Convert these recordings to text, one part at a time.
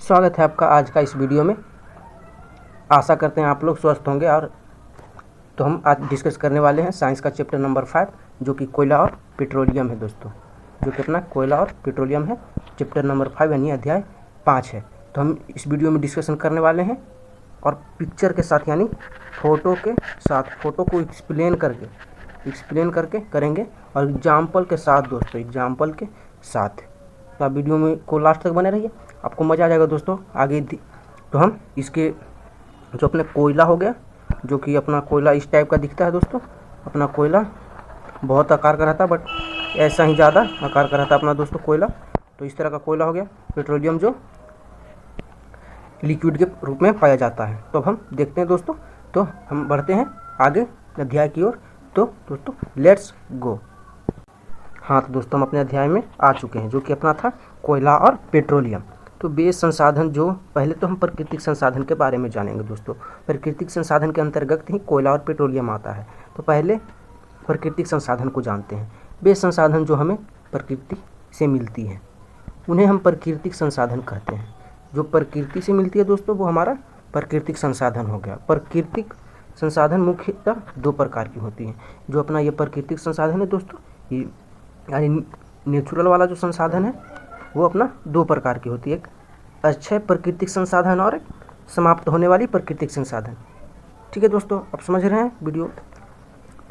स्वागत है आपका आज का इस वीडियो में। आशा करते हैं आप लोग स्वस्थ होंगे। और तो हम आज डिस्कस करने वाले हैं साइंस का चैप्टर नंबर 5 जो कि कोयला और पेट्रोलियम है दोस्तों, जो कि अपना कोयला और पेट्रोलियम है। चैप्टर नंबर 5 यानी अध्याय 5 है। तो हम इस वीडियो में डिस्कशन करने वाले हैं और पिक्चर के साथ यानी फ़ोटो के साथ, फ़ोटो को एक्सप्लेन करके करेंगे और एग्जाम्पल के साथ दोस्तों, एग्जाम्पल के साथ। तो आप वीडियो में को लास्ट तक बने रहिए, आपको मज़ा आ जाएगा दोस्तों। आगे तो हम इसके जो अपने कोयला हो गया, जो कि अपना कोयला इस टाइप का दिखता है दोस्तों। अपना कोयला बहुत आकार का रहता है, बट ऐसा ही ज़्यादा आकार का रहता है अपना दोस्तों कोयला। तो इस तरह का कोयला हो गया। पेट्रोलियम जो लिक्विड के रूप में पाया जाता है। तो अब हम देखते हैं दोस्तों, तो हम बढ़ते हैं आगे अध्याय की ओर। तो दोस्तों लेट्स गो। हाँ तो दोस्तों हम अपने अध्याय में आ चुके हैं, जो कि अपना था कोयला और पेट्रोलियम। तो बेस संसाधन, जो पहले तो हम प्राकृतिक संसाधन के बारे में जानेंगे दोस्तों। प्राकृतिक संसाधन के अंतर्गत ही कोयला और पेट्रोलियम आता है। तो पहले प्राकृतिक संसाधन को जानते हैं। बेस संसाधन जो हमें प्रकृति से मिलती है, उन्हें हम प्राकृतिक संसाधन कहते हैं। जो प्रकृति से मिलती है दोस्तों, वो हमारा प्राकृतिक संसाधन हो गया। प्राकृतिक संसाधन मुख्यतः दो प्रकार की होती हैं। जो अपना ये प्राकृतिक संसाधन है दोस्तों, ये यानी नेचुरल वाला जो संसाधन है, वो अपना दो प्रकार की होती है। एक अक्षय प्राकृतिक संसाधन और एक समाप्त होने वाली प्राकृतिक संसाधन। ठीक है दोस्तों, आप समझ रहे हैं। वीडियो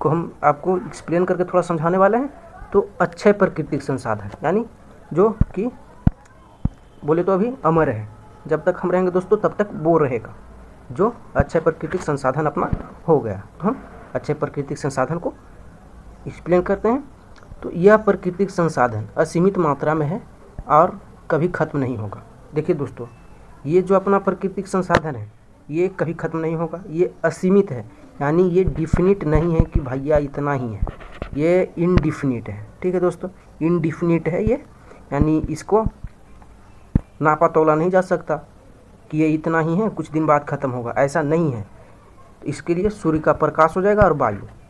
को हम आपको एक्सप्लेन करके थोड़ा समझाने वाले हैं। तो अक्षय प्राकृतिक संसाधन यानी जो कि बोले तो अभी अमर है, जब तक हम रहेंगे दोस्तों तब तक वो रहेगा। जो अक्षय प्राकृतिक संसाधन अपना हो गया, तो हम अक्षय प्राकृतिक संसाधन को एक्सप्लेन करते हैं। तो यह प्राकृतिक संसाधन असीमित मात्रा में है और कभी ख़त्म नहीं होगा। देखिए दोस्तों, ये जो अपना प्राकृतिक संसाधन है, ये कभी ख़त्म नहीं होगा। ये असीमित है, यानी ये डिफिनिट नहीं है कि भैया इतना ही है। ये इनडिफिनिट है। ठीक है दोस्तों, इनडिफिनिट है ये, यानी इसको नापा तोला नहीं जा सकता कि ये इतना ही है, कुछ दिन बाद ख़त्म होगा, ऐसा नहीं है। इसके लिए सूर्य का प्रकाश हो जाएगा और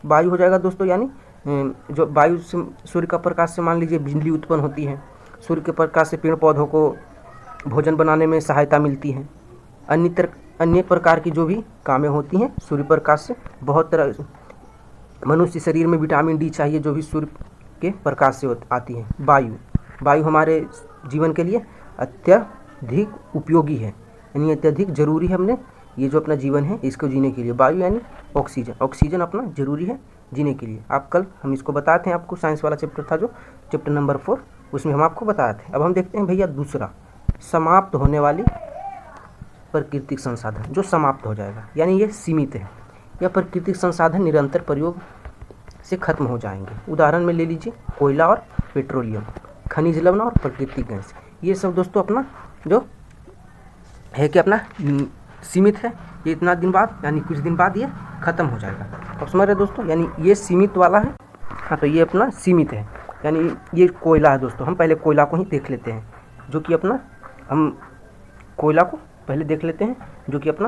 वायु हो जाएगा दोस्तों। यानी जो वायु से, सूर्य का प्रकाश से मान लीजिए बिजली उत्पन्न होती है। सूर्य के प्रकाश से पेड़ पौधों को भोजन बनाने में सहायता मिलती है। अन्य प्रकार की जो भी कामें होती हैं सूर्य प्रकाश से, बहुत तरह मनुष्य शरीर में विटामिन डी चाहिए, जो भी सूर्य के प्रकाश से आती है। वायु हमारे जीवन के लिए अत्यधिक उपयोगी है, यानी अत्यधिक ज़रूरी है। हमने ये जो अपना जीवन है इसको जीने के लिए वायु यानी ऑक्सीजन अपना ज़रूरी है जीने के लिए। आप कल हम इसको बताए थे, आपको साइंस वाला चैप्टर था जो चैप्टर नंबर 4, उसमें हम आपको बताए थे। अब हम देखते हैं भैया दूसरा, समाप्त होने वाली प्राकृतिक संसाधन, जो समाप्त हो जाएगा, यानी ये सीमित है। यह प्राकृतिक संसाधन निरंतर प्रयोग से खत्म हो जाएंगे। उदाहरण में ले लीजिए कोयला और पेट्रोलियम, खनिज लवण और प्राकृतिक गैस। ये सब दोस्तों अपना जो है कि अपना सीमित है। ये इतना दिन बाद यानी कुछ दिन बाद ये ख़त्म हो जाएगा। अब समझ रहे दोस्तों, यानी ये सीमित वाला है। हाँ तो ये अपना सीमित है, यानी ये कोयला है दोस्तों। हम पहले कोयला को ही देख लेते हैं, जो कि अपना, हम कोयला को पहले देख लेते हैं, जो कि अपना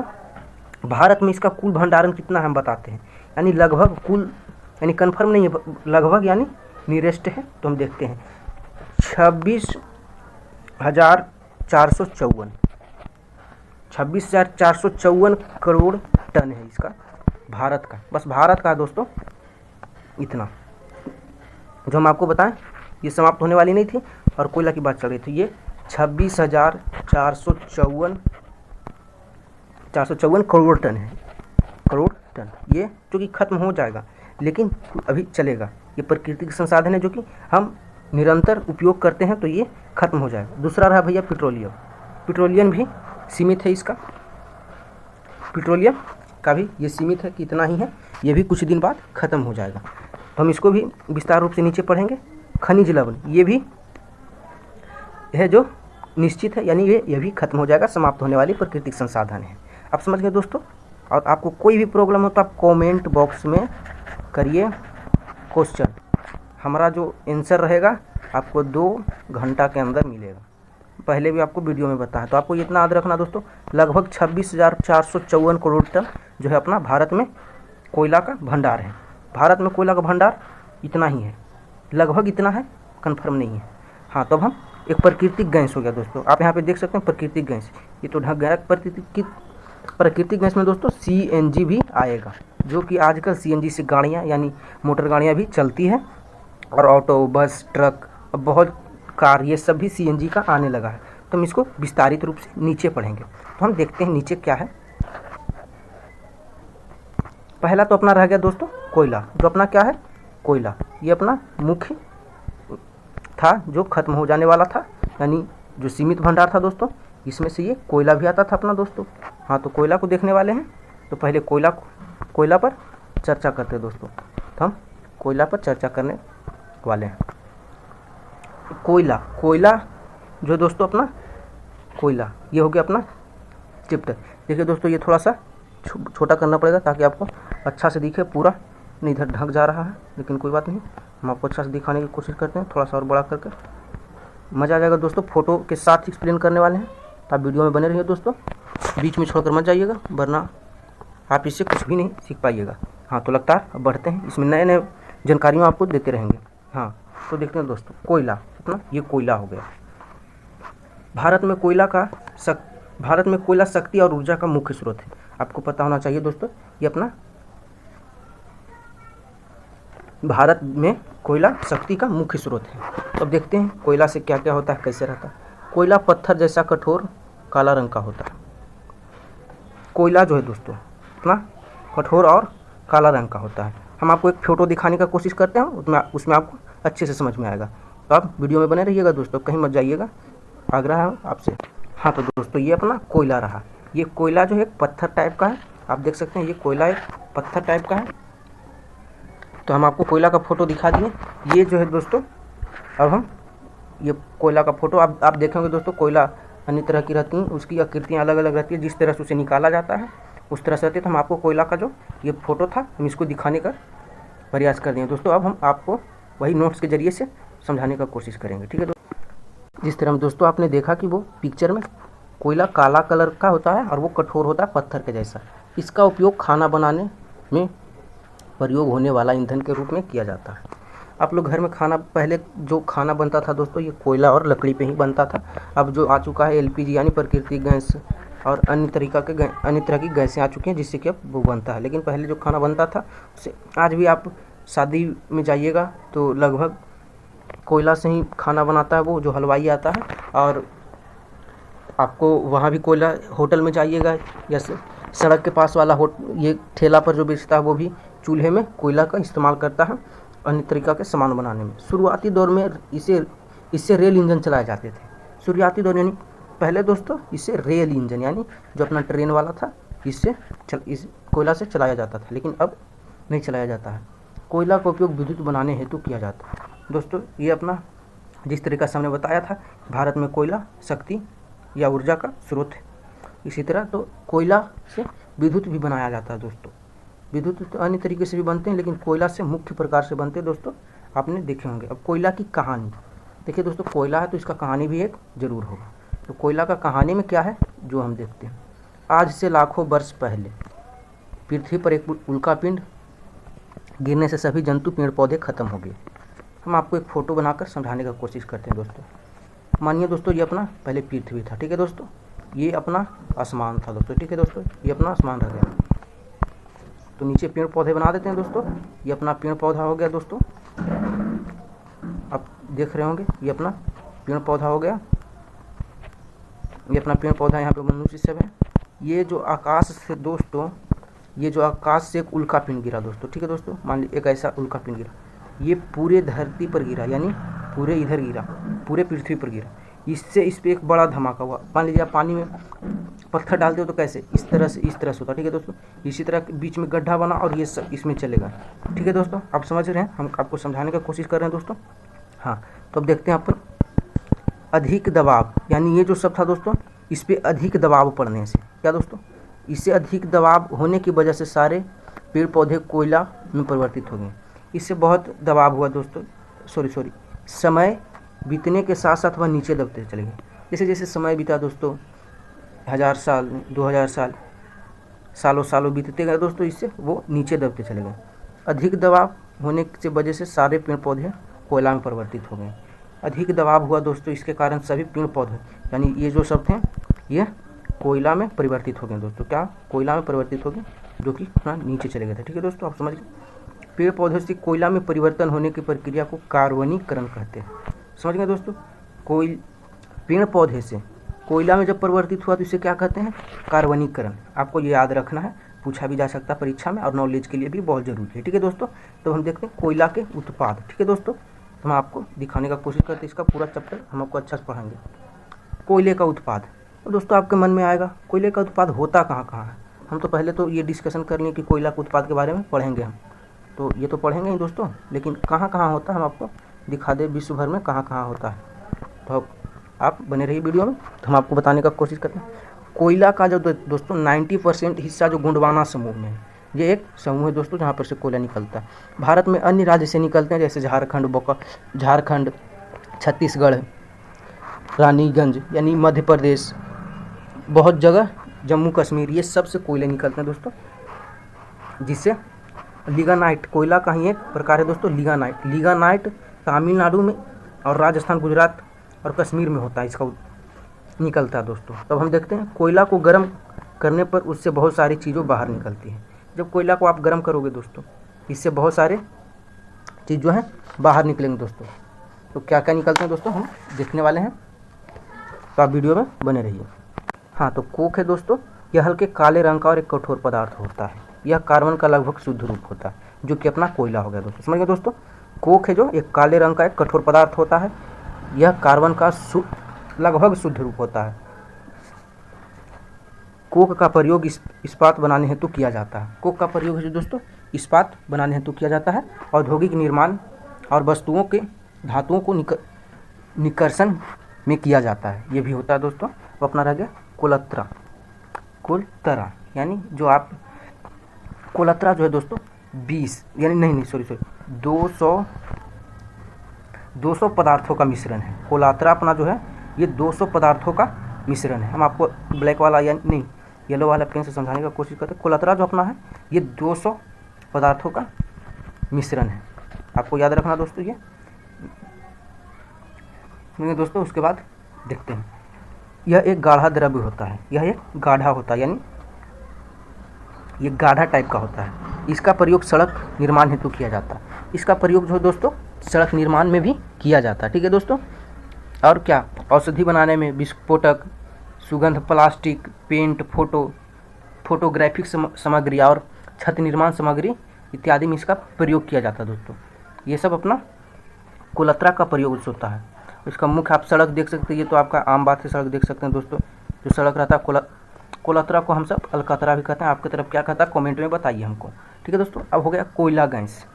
भारत में इसका कुल भंडारण कितना है हम बताते हैं। यानी लगभग कुल, यानी कन्फर्म नहीं है, लगभग यानी नियरेस्ट है। तो हम देखते हैं 26,454 करोड़ टन है इसका, भारत का, बस भारत का दोस्तों इतना। जो हम आपको बताएं, ये समाप्त होने वाली नहीं थी और कोयला की बात चल रही थी। ये 26,454 करोड़ टन है, करोड़ टन। ये जो कि ख़त्म हो जाएगा, लेकिन अभी चलेगा। ये प्राकृतिक संसाधन है जो कि हम निरंतर उपयोग करते हैं, तो ये ख़त्म हो जाएगा। दूसरा रहा भैया पेट्रोलियम भी सीमित है इसका। पेट्रोलियम का भी ये सीमित है कि इतना ही है, ये भी कुछ दिन बाद ख़त्म हो जाएगा। तो हम इसको भी विस्तार रूप से नीचे पढ़ेंगे। खनिज लवण, ये भी है जो निश्चित है, यानी ये भी ख़त्म हो जाएगा, समाप्त होने वाली प्राकृतिक संसाधन है। आप समझ गए दोस्तों। और आपको कोई भी प्रॉब्लम हो तो आप कमेंट बॉक्स में करिए क्वेश्चन। हमारा जो आंसर रहेगा आपको 2 घंटा के अंदर मिलेगा। पहले भी आपको वीडियो में बताया। तो आपको इतना याद रखना दोस्तों, लगभग 26,454 करोड़ टन जो है अपना भारत में कोयला का भंडार है। भारत में कोयला का भंडार इतना ही है, लगभग इतना है, कंफर्म नहीं है। हाँ तो अब हम एक प्राकृतिक गैस हो गया दोस्तों। आप यहाँ पे देख सकते हैं प्राकृतिक गैस, ये तो ढक गया। प्राकृतिक गैस में दोस्तों CNG भी आएगा, जो कि आजकल CNG से गाड़ियाँ यानी मोटर गाड़ियाँ भी चलती हैं, और ऑटो, बस, ट्रक, बहुत कार, ये सब भी CNG का आने लगा है। तो हम इसको विस्तारित रूप से नीचे पढ़ेंगे। तो हम देखते हैं नीचे क्या है। पहला तो अपना रह गया दोस्तों कोयला, जो अपना क्या है कोयला, ये अपना मुख्य था जो खत्म हो जाने वाला था, यानी जो सीमित भंडार था दोस्तों, इसमें से ये कोयला भी आता था अपना दोस्तों। हाँ, तो कोयला को देखने वाले हैं। तो पहले कोयला पर चर्चा करते हैं दोस्तों। तो हम कोयला पर चर्चा करने वाले हैं। कोयला जो दोस्तों अपना कोयला, ये हो गया अपना चैप्टर। देखिए दोस्तों, ये थोड़ा सा छोटा करना पड़ेगा ताकि आपको अच्छा से दिखे। पूरा नहीं इधर ढक जा रहा है, लेकिन कोई बात नहीं, हम आपको अच्छा से दिखाने की कोशिश करते हैं, थोड़ा सा और बड़ा करके। मज़ा आ जाएगा दोस्तों, फ़ोटो के साथ एक्सप्लेन करने वाले हैं। तो आप वीडियो में बने रहिए दोस्तों, बीच में छोड़कर मत जाइएगा, वरना आप इससे कुछ भी नहीं सीख पाइएगा। हाँ, तो लगातार अब बढ़ते हैं, इसमें नए नए जानकारियाँ आपको देते रहेंगे। हाँ, तो देखते हैं दोस्तों कोयला अपना, ये कोयला हो गया। भारत में कोयला शक्ति और ऊर्जा का मुख्य स्रोत है। आपको पता होना चाहिए दोस्तों, ये अपना भारत में कोयला शक्ति का मुख्य स्रोत है। तो अब देखते हैं कोयला से क्या क्या होता है, कैसे रहता है। कोयला पत्थर जैसा कठोर काला रंग का होता है। कोयला जो है दोस्तों अपना कठोर और काला रंग का होता है। हम आपको एक फोटो दिखाने का कोशिश करते हैं, उसमें आपको अच्छे से समझ में आएगा। तो आप वीडियो में बने रहिएगा दोस्तों, कहीं मत जाइएगा, आग्रह है आपसे। हाँ, तो दोस्तों ये अपना कोयला रहा। ये कोयला जो है एक पत्थर टाइप का है, आप देख सकते हैं, ये कोयला एक पत्थर टाइप का है। तो हम आपको कोयला का फ़ोटो दिखा दिए। ये जो है दोस्तों, अब हम ये कोयला का फ़ोटो आप देखेंगे दोस्तों, कोयला अन्य तरह की रहती हैं, उसकी आकृतियाँ अलग अलग रहती है, जिस तरह से उसे निकाला जाता है उस तरह से रहती है। तो हम आपको कोयला का जो ये फ़ोटो था, हम इसको दिखाने का प्रयास कर दिए दोस्तों। अब हम आपको वही नोट्स के ज़रिए से समझाने का कोशिश करेंगे, ठीक है दोस्तों। जिस तरह दोस्तों आपने देखा कि वो पिक्चर में कोयला काला कलर का होता है और वो कठोर होता है पत्थर के जैसा। इसका उपयोग खाना बनाने में प्रयोग होने वाला ईंधन के रूप में किया जाता है। आप लोग घर में पहले जो खाना बनता था दोस्तों, ये कोयला और लकड़ी पे ही बनता था। अब जो आ चुका है LPG यानी प्राकृतिक गैस और अन्य तरह की गैसें आ चुकी हैं, जिससे कि अब वो बनता है। लेकिन पहले जो खाना बनता था उससे, आज भी आप शादी में जाइएगा तो लगभग कोयला से ही खाना बनाता है वो जो हलवाई आता है। और आपको वहाँ भी कोयला, होटल में जाइएगा या सड़क के पास वाला ये ठेला पर जो बेचता है वो भी चूल्हे में कोयला का इस्तेमाल करता है अन्य तरीक़ा के सामान बनाने में। शुरुआती दौर में इससे रेल इंजन चलाए जाते थे। शुरुआती दौर यानी पहले दोस्तों इससे रेल इंजन यानी जो अपना ट्रेन वाला था, इस कोयला से चलाया जाता था, लेकिन अब नहीं चलाया जाता है। कोयला का उपयोग विद्युत बनाने हेतु किया जाता है दोस्तों। ये अपना जिस तरीका से हमने बताया था, भारत में कोयला शक्ति या ऊर्जा का स्रोत है। इसी तरह तो कोयला से विद्युत भी बनाया जाता है दोस्तों। विद्युत तो अन्य तरीके से भी बनते हैं, लेकिन कोयला से मुख्य प्रकार से बनते हैं दोस्तों, आपने देखे होंगे। अब कोयला की कहानी देखिए दोस्तों, कोयला है तो इसका कहानी भी एक ज़रूर होगा। तो कोयला का कहानी में क्या है जो हम देखते हैं। आज से लाखों वर्ष पहले पृथ्वी पर एक उल्कापिंड गिरने से सभी जंतु पेड़ पौधे खत्म हो गए। हम आपको एक फ़ोटो बनाकर समझाने का कोशिश करते हैं दोस्तों। मानिए दोस्तों, ये अपना पहले पृथ्वी था, ठीक है दोस्तों, ये अपना आसमान था दोस्तों, ठीक है दोस्तों, ये अपना आसमान रह गया। तो नीचे पेड़ पौधे बना देते हैं दोस्तों। ये अपना पेड़ पौधा हो गया दोस्तों, आप देख रहे होंगे, ये अपना पेड़ पौधा हो गया। ये अपना पेड़ पौधा, यहाँ पे मनुष्य सब है। ये जो आकाश से दोस्तों, ये जो आकाश से एक उल्कापिंड गिरा दोस्तों, ठीक है दोस्तों, मान लीजिए एक ऐसा उल्कापिंड गिरा, ये पूरे धरती पर गिरा, यानी पूरे इधर गिरा, पूरे पृथ्वी पर गिरा। इससे इस पर एक बड़ा धमाका हुआ। मान लीजिए आप पानी में पत्थर डालते हो तो कैसे, इस तरह से होता, ठीक है दोस्तों। इसी तरह बीच में गड्ढा बना और ये सब इसमें चलेगा, ठीक है दोस्तों, आप समझ रहे हैं, हम आपको समझाने का कोशिश कर रहे हैं दोस्तों। हाँ, तो अब देखते हैं अपन अधिक दबाव, यानी ये जो सब था दोस्तों, इस पर अधिक दबाव पड़ने से क्या दोस्तों, इससे अधिक दबाव होने की वजह से सारे पेड़ पौधे कोयला में परिवर्तित हो गए। इससे बहुत दबाव हुआ दोस्तों, समय बीतने के साथ साथ वह नीचे दबते चले गए। जैसे जैसे समय बीता दोस्तों, 1000 साल, 2000 साल, सालों बीतते गए दोस्तों, इससे वो नीचे दबते चले गए। अधिक दबाव होने की वजह से सारे पेड़ पौधे कोयला में परिवर्तित हो गए। अधिक दबाव हुआ दोस्तों, इसके कारण सभी पेड़ पौधे यानी ये जो सब थे ये कोयला में परिवर्तित हो गए दोस्तों। क्या कोयला में परिवर्तित हो गए, जो कि अपना नीचे चले गए थे। ठीक है दोस्तों, आप समझ गए। पेड़ पौधे से कोयला में परिवर्तन होने की प्रक्रिया को कार्बनीकरण कहते हैं। समझ गए दोस्तों। पेड़ पौधे से कोयला में जब परिवर्तित हुआ तो इसे क्या कहते हैं, कार्बनीकरण। आपको ये याद रखना है, पूछा भी जा सकता है परीक्षा में और नॉलेज के लिए भी बहुत जरूरी है। ठीक है दोस्तों, तो हम देखते हैं कोयला के उत्पाद। ठीक है दोस्तों, हम आपको दिखाने का कोशिश करते हैं, इसका पूरा चैप्टर हम आपको अच्छा से पढ़ाएंगे। कोयले का उत्पाद, तो दोस्तों आपके मन में आएगा कोयले का उत्पाद होता कहाँ कहाँ है। हम तो पहले तो ये डिस्कशन कर लिए कि कोयला के उत्पाद के बारे में पढ़ेंगे हम, तो ये तो पढ़ेंगे ही दोस्तों, लेकिन कहाँ कहाँ होता है हम आपको दिखा दे, विश्व भर में कहाँ कहाँ होता है। तो आप बने रहिए वीडियो में, तो हम आपको बताने का कोशिश करते हैं। कोयला का जो दोस्तों 90% हिस्सा जो गोंडवाना समूह में है, ये एक समूह है दोस्तों जहाँ पर से कोयला निकलता है। भारत में अन्य राज्य से निकलते हैं, जैसे झारखंड, छत्तीसगढ़, रानीगंज यानी मध्य प्रदेश, बहुत जगह जम्मू कश्मीर, ये सब से कोयले निकलते हैं दोस्तों। जिससे लिग्नाइट, कोयला का ही एक प्रकार है दोस्तों लिग्नाइट तमिलनाडु में और राजस्थान, गुजरात और कश्मीर में होता है, इसका निकलता है दोस्तों। तब हम देखते हैं कोयला को गर्म करने पर उससे बहुत सारी चीज़ों बाहर निकलती हैं। जब कोयला को आप गर्म करोगे दोस्तों, इससे बहुत सारे चीज़ जो है बाहर निकलेंगे दोस्तों। तो क्या क्या निकलते हैं दोस्तों हम देखने वाले हैं, तो आप वीडियो में बने रहिए। हाँ, तो कोक है दोस्तों, यह हल्के काले रंग का और एक कठोर पदार्थ होता है। यह कार्बन का लगभग शुद्ध रूप होता है, जो कि अपना कोयला हो गया दोस्तों। समझ गए दोस्तों। कोक है जो एक काले रंग का एक कठोर पदार्थ होता है, यह कार्बन का लगभग शुद्ध रूप होता है। कोक का प्रयोग इस्पात बनाने हेतु किया जाता है। कोक का प्रयोग है जो दोस्तों इस्पात बनाने हेतु किया जाता है, औद्योगिक निर्माण और वस्तुओं के धातुओं को निकर्षण में किया जाता है, ये भी होता है दोस्तों। अब अपना रह गया कोलतरा यानी जो आप कोलतरा जो है दोस्तों 20 यानी नहीं सॉरी 200 पदार्थों का मिश्रण है। कोलतरा अपना जो है ये 200 पदार्थों का मिश्रण है। हम आपको ब्लैक वाला या नहीं येलो वाला पेन से समझाने का कोशिश करते हैं। कोलतरा जो अपना है ये 200 पदार्थों का मिश्रण है, आपको याद रखना दोस्तों ये। दोस्तों उसके बाद देखते हैं, यह एक गाढ़ा द्रव्य होता है, यह एक गाढ़ा होता है यानी ये गाढ़ा टाइप का होता है। इसका प्रयोग सड़क निर्माण हेतु किया जाता है। इसका प्रयोग जो है दोस्तों सड़क निर्माण में भी किया जाता है। ठीक है दोस्तों। और क्या, औषधि बनाने में, विस्फोटक, सुगंध, प्लास्टिक, पेंट, फोटोग्राफिक सामग्री और छत निर्माण सामग्री इत्यादि में इसका प्रयोग किया जाता है दोस्तों। ये सब अपना कोलतरा का प्रयोग होता है। इसका मुख्य आप सड़क देख सकते हैं, ये तो आपका आम बात है, सड़क देख सकते हैं दोस्तों। जो सड़क रहता है कोलतरा को हम सब अलकतरा भी कहते हैं। आपकी तरफ क्या कहता है कमेंट में बताइए हमको। ठीक है दोस्तों। अब हो गया कोयला गैस।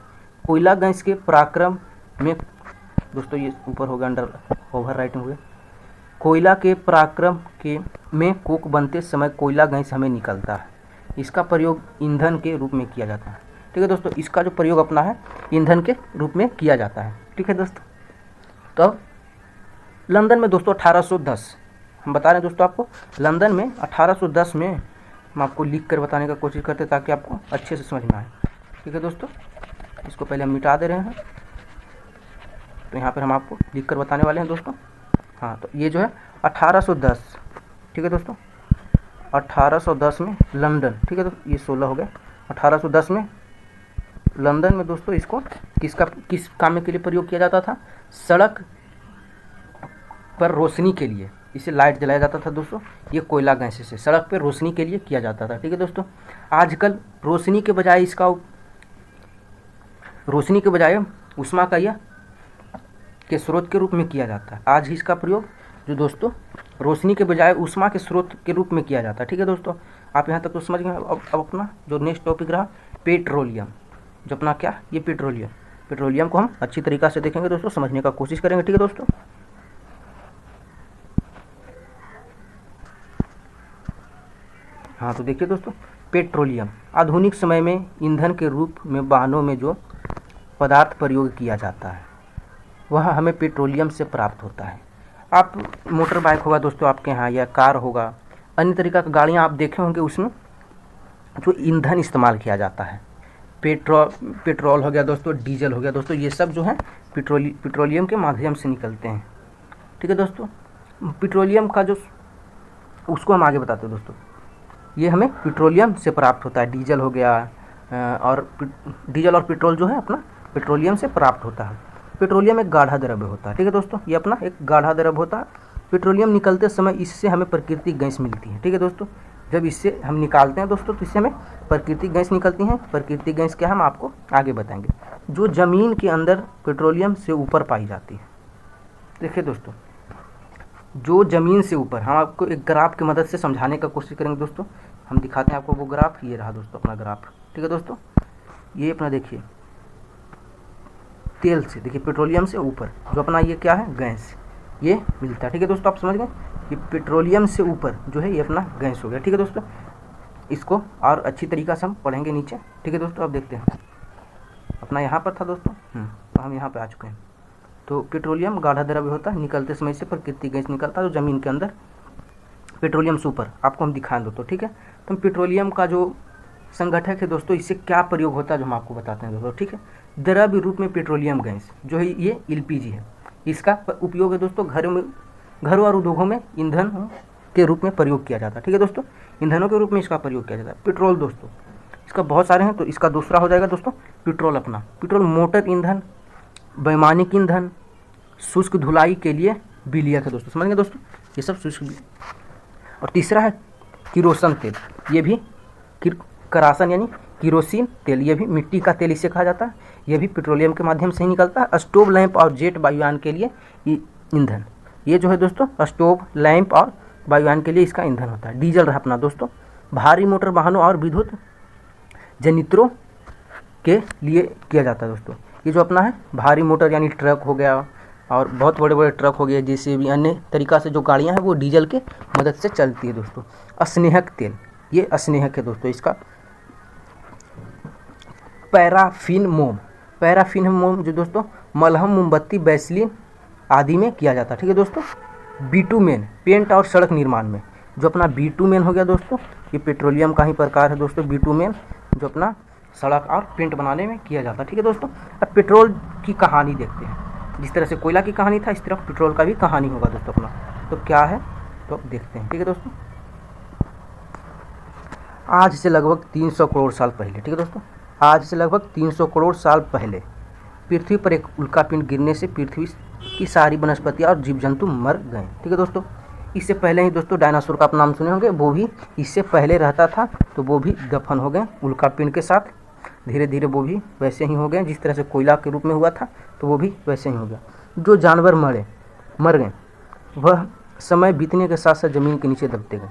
कोयला गैस के पराक्रम में दोस्तों, ये ऊपर हो गया अंडर ओवर राइटिंग हो गया। कोयला के पराक्रम में कोक बनते समय कोयला गैस हमें निकलता है। इसका प्रयोग ईंधन के रूप में किया जाता है। ठीक है दोस्तों। इसका जो प्रयोग अपना है ईंधन के रूप में किया जाता है। ठीक है दोस्तों। तो लंदन में दोस्तों 1810 हम बता रहे हैं दोस्तों आपको, लंदन में 1810 में हम आपको लिख कर बताने का कोशिश करते हैं ताकि आपको अच्छे से समझ में आए। ठीक है दोस्तों। इसको पहले हम मिटा दे रहे हैं, तो यहाँ पर हम आपको लिख कर बताने वाले हैं दोस्तों। हाँ, तो ये जो है 1810, ठीक है दोस्तों, 1810 में लंदन। ठीक है दोस्तों, ये 16 हो गया। 1810 में लंदन में दोस्तों इसको किस काम के लिए प्रयोग किया जाता था, सड़क पर रोशनी के लिए इसे लाइट जलाया जाता था दोस्तों। ये कोयला गैस से सड़क पर रोशनी के लिए किया जाता था। ठीक है दोस्तों। आजकल रोशनी के बजाय उष्मा का यह के स्रोत के रूप में किया जाता है। आज ही इसका प्रयोग जो दोस्तों रोशनी के बजाय उष्मा के स्रोत के रूप में किया जाता है। ठीक है दोस्तों। आप यहाँ तक तो समझ गए। अब अपना जो नेक्स्ट टॉपिक रहा पेट्रोलियम, जो अपना क्या ये पेट्रोलियम को हम अच्छी तरीक़ा से देखेंगे दोस्तों, समझने का कोशिश करेंगे। ठीक है दोस्तों। हाँ, तो देखिए दोस्तों, पेट्रोलियम आधुनिक समय में ईंधन के रूप में वाहनों में जो पदार्थ प्रयोग किया जाता है वह हमें पेट्रोलियम से प्राप्त होता है। आप मोटर बाइक होगा दोस्तों आपके यहाँ, या कार होगा, अन्य तरीक़ा की गाड़ियाँ आप देखे होंगे, उसमें जो ईंधन इस्तेमाल किया जाता है पेट्रोल हो गया दोस्तों, डीजल हो गया दोस्तों, ये सब जो है पेट्रोलियम के माध्यम से निकलते हैं। ठीक है दोस्तों, पेट्रोलियम का जो उसको हम आगे बताते हैं दोस्तों। ये हमें पेट्रोलियम से प्राप्त होता है, डीजल हो गया और डीजल और पेट्रोल जो है अपना पेट्रोलियम से प्राप्त होता है। पेट्रोलियम एक गाढ़ा द्रव्य होता है। ठीक है दोस्तों, ये अपना एक गाढ़ा द्रव्य होता है। पेट्रोलियम निकलते समय इससे हमें प्राकृतिक गैस मिलती है। ठीक है दोस्तों, जब इससे हम निकालते हैं दोस्तों तो इससे हमें प्राकृतिक गैस निकलती हैं। प्राकृतिक गैस क्या हम आपको आगे बताएंगे, जो ज़मीन के अंदर पेट्रोलियम से ऊपर पाई जाती है। देखिए दोस्तों, जो ज़मीन से ऊपर, हम आपको एक ग्राफ की मदद से समझाने का कोशिश करेंगे दोस्तों। हम दिखाते हैं आपको वो ग्राफ, ये रहा दोस्तों अपना ग्राफ। ठीक है दोस्तों, ये अपना देखिए तेल से, देखिए पेट्रोलियम से ऊपर जो अपना ये क्या है, गैस, ये मिलता है। ठीक है दोस्तों, आप समझ गए कि पेट्रोलियम से ऊपर जो है ये अपना गैस हो गया। ठीक है दोस्तों, इसको और अच्छी तरीक़ा से हम पढ़ेंगे नीचे। ठीक है दोस्तों, अब देखते हैं अपना यहाँ पर था दोस्तों, तो हम यहाँ पे आ चुके हैं। तो पेट्रोलियम गाढ़ा द्रव्य होता है, निकलते समय से प्राकृतिक गैस निकलता है जो ज़मीन के अंदर पेट्रोलियम से ऊपर आपको हम दिखाएं दोस्तों। ठीक है, तो पेट्रोलियम का जो संगठक है दोस्तों, इससे क्या प्रयोग होता है जो हम आपको बताते हैं दोस्तों। ठीक है, द्रव्य रूप में पेट्रोलियम गैस जो है ये एलपीजी है, इसका उपयोग है दोस्तों घरों और उद्योगों में ईंधन के रूप में प्रयोग किया जाता है। ठीक है दोस्तों, ईंधनों के रूप में इसका प्रयोग किया जाता है। पेट्रोल दोस्तों इसका बहुत सारे हैं, तो इसका दूसरा हो जाएगा दोस्तों पेट्रोल। अपना पेट्रोल मोटर ईंधन, वैमानिक ईंधन, शुष्क धुलाई के लिए विलयक है दोस्तों। समझेंगे दोस्तों, ये सब शुष्क। और तीसरा है किरोसन तेल, ये भी करासन यानी किरोसिन तेल, ये भी मिट्टी का तेल इसे कहा जाता है। ये भी पेट्रोलियम के माध्यम से ही निकलता है। स्टोव, लैंप और जेट वायुयान के लिए ईंधन, ये जो है दोस्तों स्टोव, लैंप और वायुयान के लिए इसका ईंधन होता है। डीजल रहा अपना दोस्तों भारी मोटर वाहनों और विद्युत जनित्रों के लिए किया जाता है दोस्तों। ये जो अपना है भारी मोटर यानी ट्रक हो गया और बहुत बड़े बड़े ट्रक हो गए, जैसे भी अन्य तरीक़ा से जो गाड़ियाँ हैं वो डीजल के मदद से चलती है दोस्तों। स्नेहक तेल, ये स्नेहक है दोस्तों। इसका पैराफिन मोम जो दोस्तों मलहम, मोमबत्ती, वैसलीन आदि में किया जाता है। ठीक है दोस्तों, बिटुमेन पेंट और सड़क निर्माण में, जो अपना बिटुमेन हो गया दोस्तों, ये पेट्रोलियम का ही प्रकार है दोस्तों। बिटुमेन जो अपना सड़क और पेंट बनाने में किया जाता है। ठीक है दोस्तों, अब पेट्रोल की कहानी देखते हैं। जिस तरह से कोयला की कहानी था, इस तरह पेट्रोल का भी कहानी होगा दोस्तों अपना। तो क्या है तो देखते हैं। ठीक है दोस्तों, आज से लगभग 300 करोड़ साल पहले, ठीक है दोस्तों, आज से लगभग 300 करोड़ साल पहले पृथ्वी पर एक उल्कापिंड गिरने से पृथ्वी की सारी वनस्पतियाँ और जीव जंतु मर गए। ठीक है दोस्तों, इससे पहले ही दोस्तों डायनासोर का आप नाम सुने होंगे, वो भी इससे पहले रहता था, तो वो भी दफन हो गए उल्कापिंड के साथ। धीरे धीरे वो भी वैसे ही हो गए, जिस तरह से कोयला के रूप में हुआ था, तो वो भी वैसे ही हो गया। जो जानवर मर गए वह समय बीतने के साथ साथ ज़मीन के नीचे दबते गए।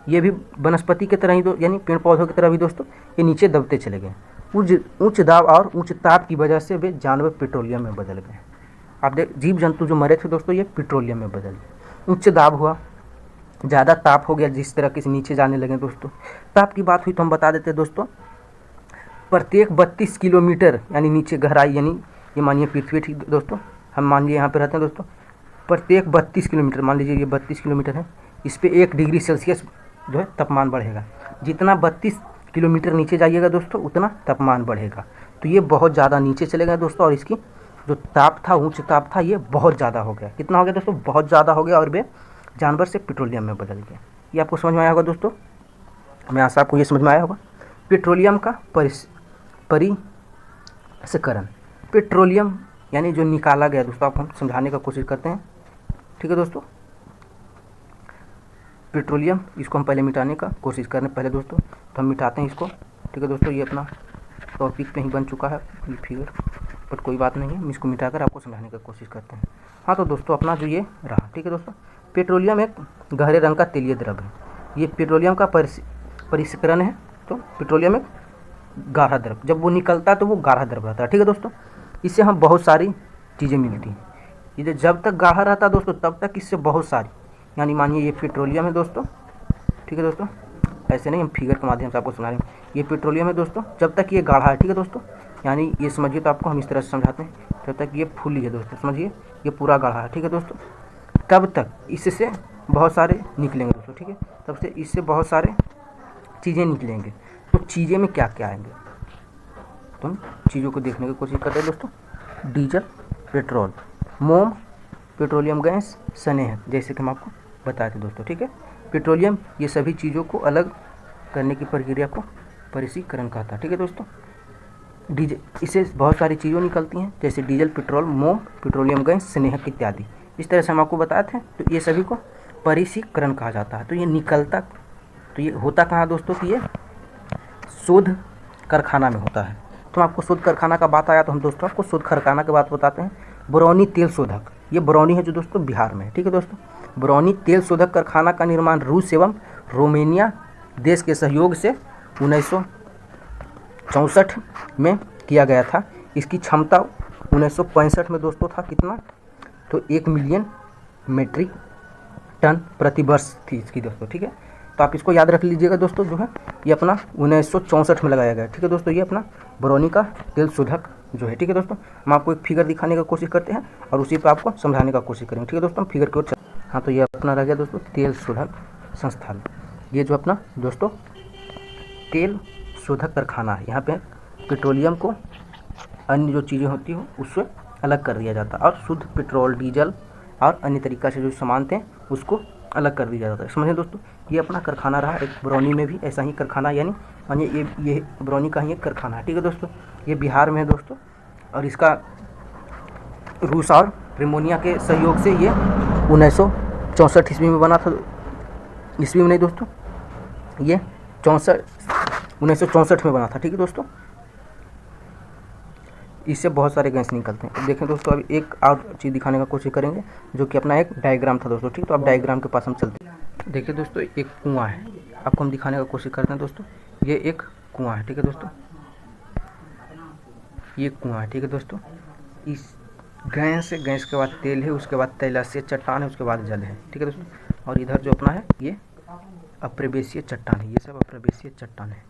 ये भी वनस्पति की तरह ही यानी पेड़ पौधों की तरह भी दोस्तों ये नीचे दबते चले गए। उच्च दाब और उच्च ताप की वजह से वे जानवर पेट्रोलियम में बदल गए। आप देख, जीव जंतु जो मरे थे दोस्तों ये पेट्रोलियम में बदल गए। उच्च दाब हुआ, ज़्यादा ताप हो गया, जिस तरह के नीचे जाने लगे दोस्तों। ताप की बात हुई तो हम बता देते दोस्तों, प्रत्येक 32 किलोमीटर यानी नीचे गहराई, यानी ये मानिए पृथ्वी, ठीक दोस्तों, हम मान लीजिए यहाँ पे रहते हैं दोस्तों, प्रत्येक 32 किलोमीटर, मान लीजिए ये 32 किलोमीटर है, इस पर 1 डिग्री सेल्सियस जो है तापमान बढ़ेगा। जितना 32 किलोमीटर नीचे जाइएगा दोस्तों उतना तापमान बढ़ेगा। तो ये बहुत ज़्यादा नीचे चले गए दोस्तों, और इसकी जो ताप था, उच्च ताप था, ये बहुत ज़्यादा हो गया। कितना हो गया दोस्तों? बहुत ज़्यादा हो गया, और वे जानवर से पेट्रोलियम में बदल गए। ये आपको समझ में आया होगा दोस्तों, मैं आशा आपको ये समझ में आया होगा। पेट्रोलियम का परिष्करण, पेट्रोलियम यानी जो निकाला गया दोस्तों, आपको हम समझाने का कोशिश करते हैं। ठीक है दोस्तों, पेट्रोलियम, इसको हम पहले मिटाने का कोशिश कर रहे हैं पहले दोस्तों, तो हम मिटाते हैं इसको। ठीक है दोस्तों, ये अपना टॉपिक पे ही बन चुका है ये फिगर, बट कोई बात नहीं है, हम इसको मिटाकर आपको समझाने का कोशिश करते हैं। हाँ तो दोस्तों अपना जो ये रहा, ठीक है दोस्तों, पेट्रोलियम एक गहरे रंग का तेलीय द्रव्य है। ये पेट्रोलियम का परिष्करण है। तो पेट्रोलियम एक गाढ़ा द्रव्य, जब वो निकलता है तो वो गाढ़ा द्रव्य रहता है। ठीक है दोस्तों, इससे हम बहुत सारी चीज़ें मिलती हैं। ये जब तक गाढ़ा रहता है दोस्तों तब तक इससे बहुत सारी, यानी मानिए ये पेट्रोलियम है दोस्तों, ठीक है दोस्तों, ऐसे नहीं, हम फिगर के माध्यम से आपको समझा रहे हैं। ये पेट्रोलियम है दोस्तों, जब तक ये गाढ़ा है, ठीक है दोस्तों, यानी ये समझिए, तो आपको हम इस तरह से समझाते हैं, जब तक ये फुल है दोस्तों, समझिए ये पूरा गाढ़ा है, ठीक है दोस्तों, तब तक इससे बहुत सारे निकलेंगे दोस्तों। ठीक है, तब से इससे बहुत सारे चीज़ें निकलेंगे। तो चीज़ें में क्या क्या आएंगे? तो हम चीज़ों को देखने की कोशिश करते हैं दोस्तों। डीजल, पेट्रोल, मोम, पेट्रोलियम गैस, स्नेह, जैसे कि हम आपको बताए थे दोस्तों, ठीक है। पेट्रोलियम, ये सभी चीज़ों को अलग करने की प्रक्रिया को परिसीकरण कहता है, ठीक है दोस्तों। डीजल, इससे बहुत सारी चीज़ें निकलती हैं, जैसे डीजल, पेट्रोल, मोम, पेट्रोलियम गैस, स्नेहक इत्यादि। इस तरह से हम आपको बताए थे। तो ये सभी को परिसीकरण कहा जाता है। तो ये निकलता, तो ये होता कहाँ दोस्तों कि ये शोध कारखाना में होता है। तो आपको शोध कारखाना का बात आया तो हम दोस्तों आपको शोध कारखाना की बात बताते हैं। बरौनी तेल शोधक, ये बरौनी है जो दोस्तों बिहार में है, ठीक है दोस्तों। बरौनी तेल शोधक कारखाना का निर्माण रूस एवं रोमेनिया देश के सहयोग से 1964 में किया गया था। इसकी क्षमता 1965 में दोस्तों था कितना, तो 1 मिलियन मीट्रिक टन प्रति वर्ष थी इसकी दोस्तों, ठीक है। तो आप इसको याद रख लीजिएगा दोस्तों, जो है ये अपना 1964 में लगाया गया, ठीक है दोस्तों। ये अपना बरौनी का तेल शोधक जो है, ठीक है दोस्तों। हम आपको एक फिगर दिखाने की कोशिश करते हैं और उसी पर आपको समझाने का कोशिश करेंगे, ठीक है दोस्तों। हम फिगर की ओर चल, हाँ, तो ये अपना रह गया दोस्तों तेल शोधक संस्थान। ये जो अपना दोस्तों तेल शोधक कारखाना है, यहाँ पे पेट्रोलियम को अन्य जो चीज़ें होती हो उससे अलग कर दिया जाता है और शुद्ध पेट्रोल, डीजल और अन्य तरीका से जो सामान थे उसको अलग कर दिया जाता है। समझें दोस्तों, ये अपना कारखाना रहा। एक बरौनी में भी ऐसा ही कारखाना, यानी ये बरौनी का ही एक कारखाना है, ठीक है दोस्तों। ये बिहार में है दोस्तों और इसका रूस और रोमानिया के सहयोग से ये 1964 ईस्वी में बना था। ईस्वी में नहीं दोस्तों, ये 1964 में बना था, ठीक है दोस्तों। इससे बहुत सारे गैस निकलते हैं। देखें दोस्तों, अभी एक और चीज़ दिखाने का कोशिश करेंगे जो कि अपना एक डायग्राम था दोस्तों, ठीक। तो आप डायग्राम के पास हम चलते हैं। देखिए दोस्तों, एक कुआं है, आपको हम दिखाने का कोशिश करते हैं दोस्तों। ये एक कुआं है, ठीक है दोस्तों। ये कुआं है, ठीक है दोस्तों। इस गैस के बाद तेल है, उसके बाद तैलासीय चट्टान है, उसके बाद जल है, ठीक है दोस्तों। और इधर जो अपना है ये अप्रवेशीय चट्टान है, ये सब अप्रवेशीय चट्टान है।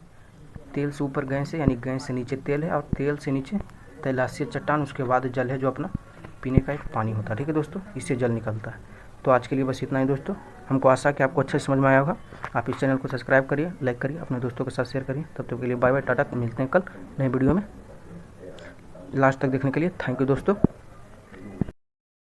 तेल से ऊपर गैस है, यानी गैस से नीचे तेल है, और तेल से नीचे तैलासीय चट्टान, उसके बाद जल है जो अपना पीने का एक पानी होता है, ठीक है दोस्तों। इससे जल निकलता है। तो आज के लिए बस इतना ही दोस्तों। हमको आशा है कि आपको अच्छे से समझ में आया होगा। आप इस चैनल को सब्सक्राइब करिए, लाइक करिए, अपने दोस्तों के साथ शेयर करिए। तब तक के लिए बाय बाय, टाटा। मिलते हैं कल नए वीडियो में। लास्ट तक देखने के लिए थैंक यू दोस्तों।